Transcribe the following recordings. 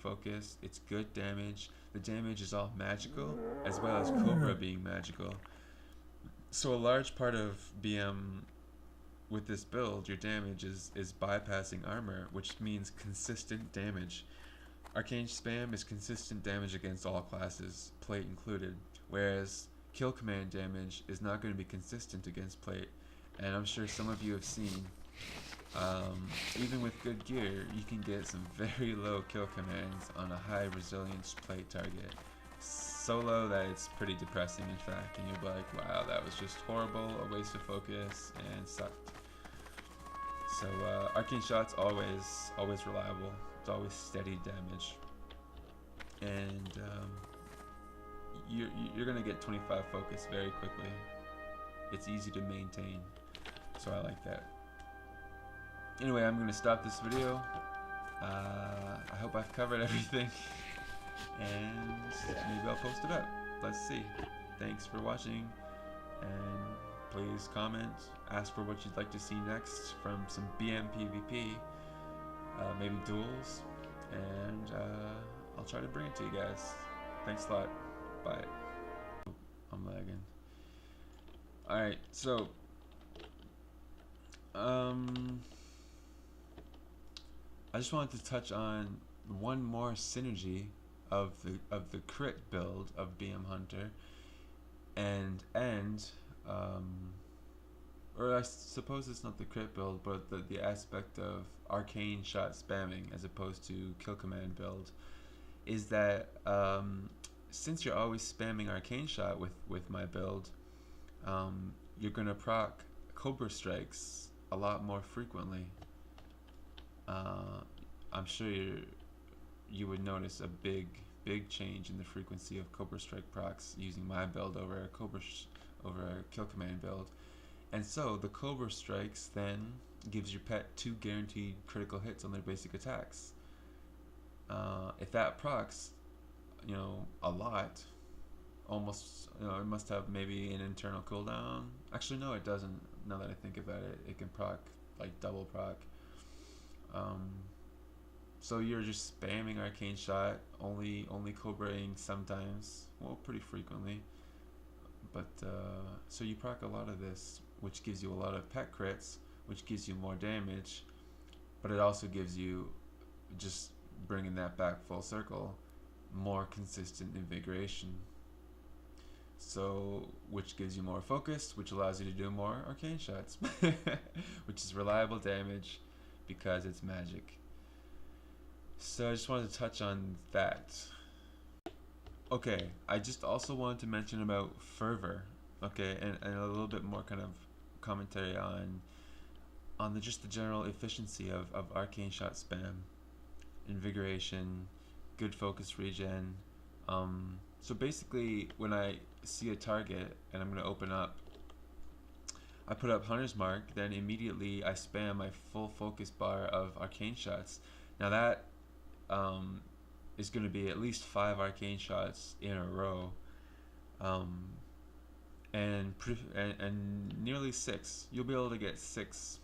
focus. It's good damage. The damage is all magical, as well as Cobra being magical. So a large part of BM with this build, your damage is bypassing armor, which means consistent damage. Arcane spam is consistent damage against all classes, plate included, whereas kill command damage is not going to be consistent against plate. And I'm sure some of you have seen, even with good gear, you can get some very low kill commands on a high resilience plate target. So low that it's pretty depressing, in fact, and you'll be like, wow, that was just horrible, a waste of focus, and sucked. So arcane shots always reliable. It's always steady damage, and you're gonna get 25 focus very quickly. It's easy to maintain, so I like that. Anyway, I'm gonna stop this video. I hope I've covered everything, and maybe I'll post it up. Let's see. Thanks for watching, and please comment, ask for what you'd like to see next from some BM PvP, maybe duels, and I'll try to bring it to you guys. Thanks a lot. Bye. I'm lagging. Alright, so I just wanted to touch on one more synergy of the crit build of BM Hunter, and or I suppose it's not the crit build, but the aspect of arcane shot spamming as opposed to kill command build, is that since you're always spamming arcane shot with my build, you're gonna proc Cobra strikes a lot more frequently. I'm sure you would notice a big change in the frequency of Cobra strike procs using my build over a kill command build. And so the Cobra strikes then gives your pet 2 guaranteed critical hits on their basic attacks. If that procs, a lot, almost, it must have maybe an internal cooldown. Actually, no, it doesn't. Now that I think about it, it can proc like double proc. So you're just spamming arcane shot, only Cobraing sometimes, well, pretty frequently. But so you proc a lot of this, which gives you a lot of pet crits, which gives you more damage, but it also gives you, just bringing that back full circle, more consistent invigoration. So, which gives you more focus, which allows you to do more arcane shots, which is reliable damage because it's magic. So I just wanted to touch on that. Okay, I just also wanted to mention about fervor, okay, and a little bit more kind of commentary on just the general efficiency of arcane shot spam, invigoration, good focus regen. So basically, when I see a target and I'm going to open up, I put up Hunter's Mark, then immediately I spam my full focus bar of arcane shots. Now that is going to be at least 5 arcane shots in a row, and nearly 6. You'll be able to get 6,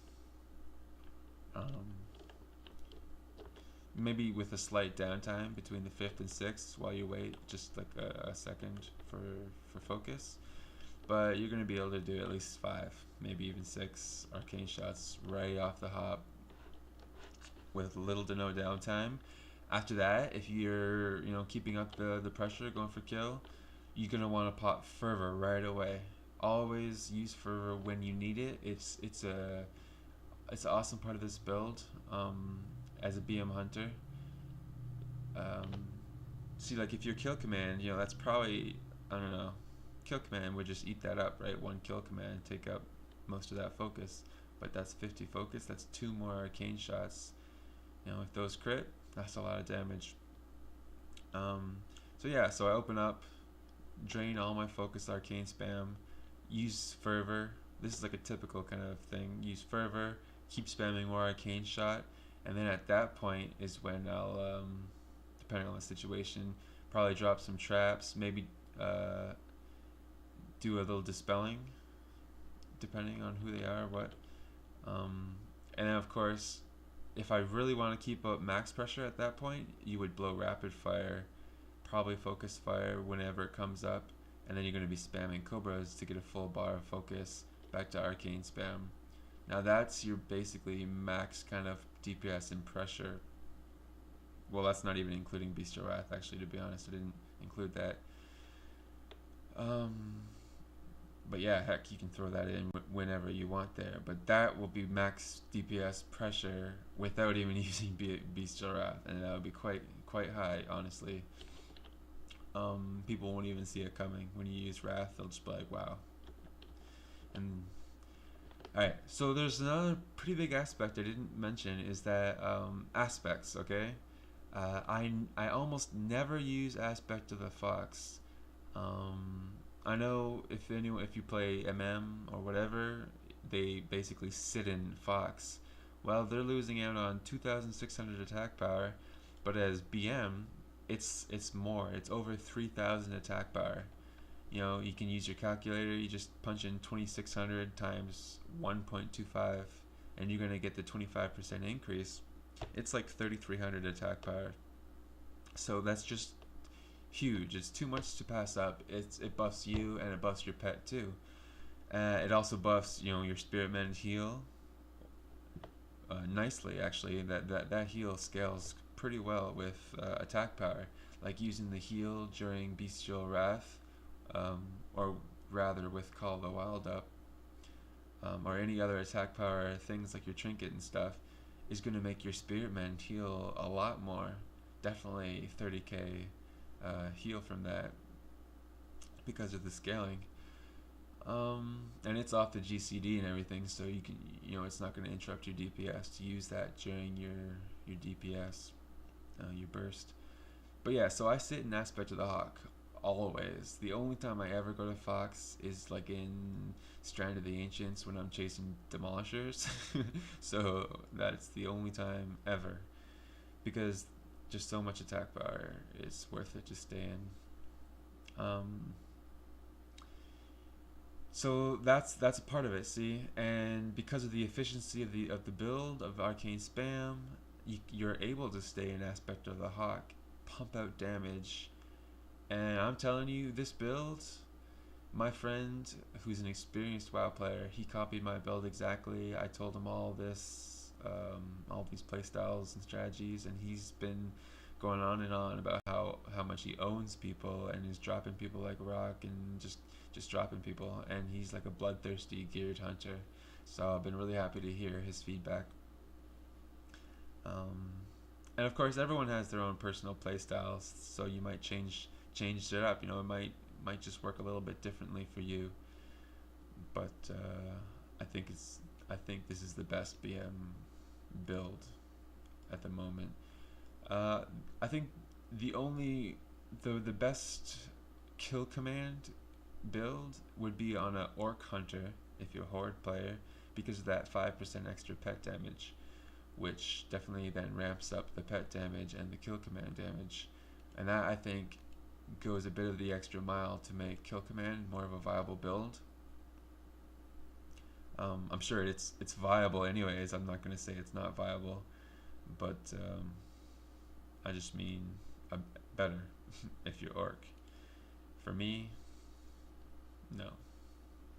maybe with a slight downtime between the 5th and 6th while you wait just like a second for focus. But you're going to be able to do at least 5, maybe even 6 arcane shots right off the hop with little to no downtime. After that, if you're keeping up the pressure, going for kill, you're going to want to pop fervor right away. Always use fervor when you need it. It's an awesome part of this build as a BM hunter. See, like if your kill command, that's probably, I don't know, kill command would just eat that up, right? One kill command take up most of that focus, but that's 50 focus. That's 2 more arcane shots. If those crit, that's a lot of damage. So yeah, so I open up, drain all my focus arcane spam, use fervor. This is like a typical kind of thing. Use fervor, keep spamming more arcane shot, and then at that point is when I'll, depending on the situation, probably drop some traps, maybe do a little dispelling, depending on who they are, what. And then of course, if I really want to keep up max pressure at that point, you would blow rapid fire, probably focus fire whenever it comes up, and then you're going to be spamming cobras to get a full bar of focus back to arcane spam. Now that's your basically max kind of DPS and pressure. Well, that's not even including Bestial Wrath, actually, to be honest. I didn't include that. Um, but yeah, heck, you can throw that in whenever you want there. But that will be max DPS pressure without even using Bestial Wrath, and that would be quite high, honestly. People won't even see it coming. When you use Wrath, they'll just be like, wow. And alright, so there's another pretty big aspect I didn't mention, is that aspects, okay? I almost never use aspect of the fox. I know if you play MM or whatever, they basically sit in fox. Well, they're losing out on 2,600 attack power, but as BM, it's more. It's over 3,000 attack power. You know, you can use your calculator. You just punch in 2,600 times 1.25, and you're gonna get the 25% increase. It's like 3,300 attack power. So that's just huge. It's too much to pass up. It buffs you and it buffs your pet too. It also buffs your Spiritman heal nicely. Actually, that heal scales pretty well with attack power. Like using the heal during Bestial Wrath, or rather with Call the Wild up, or any other attack power things like your trinket and stuff, is going to make your Spiritman heal a lot more. Definitely 30k heal from that because of the scaling. And it's off the GCD and everything, so you can, it's not going to interrupt your DPS to use that during your DPS, your burst. But yeah, so I sit in Aspect of the Hawk always. The only time I ever go to Fox is like in Strand of the Ancients when I'm chasing Demolishers. So that's the only time ever, because just so much attack power, it's worth it to stay in. So that's a part of it, see, and because of the efficiency of the build of arcane spam, you're able to stay in Aspect of the Hawk, pump out damage, and I'm telling you, this build, my friend who's an experienced WoW player, he copied my build exactly. I told him all this, all these playstyles and strategies, and he's been going on and on about how much he owns people and is dropping people like rock and just dropping people, and he's like a bloodthirsty geared hunter. So I've been really happy to hear his feedback. And of course, everyone has their own personal playstyles, so you might change it up. It might just work a little bit differently for you. But I think this is the best BM build at the moment. I think the best kill command build would be on a Orc Hunter if you're a Horde player, because of that 5% extra pet damage, which definitely then ramps up the pet damage and the kill command damage, and that, I think, goes a bit of the extra mile to make kill command more of a viable build. I'm sure it's viable anyways. I'm not going to say it's not viable, but I just mean better if you're Orc. For me, no.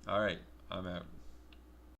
Alright, I'm out.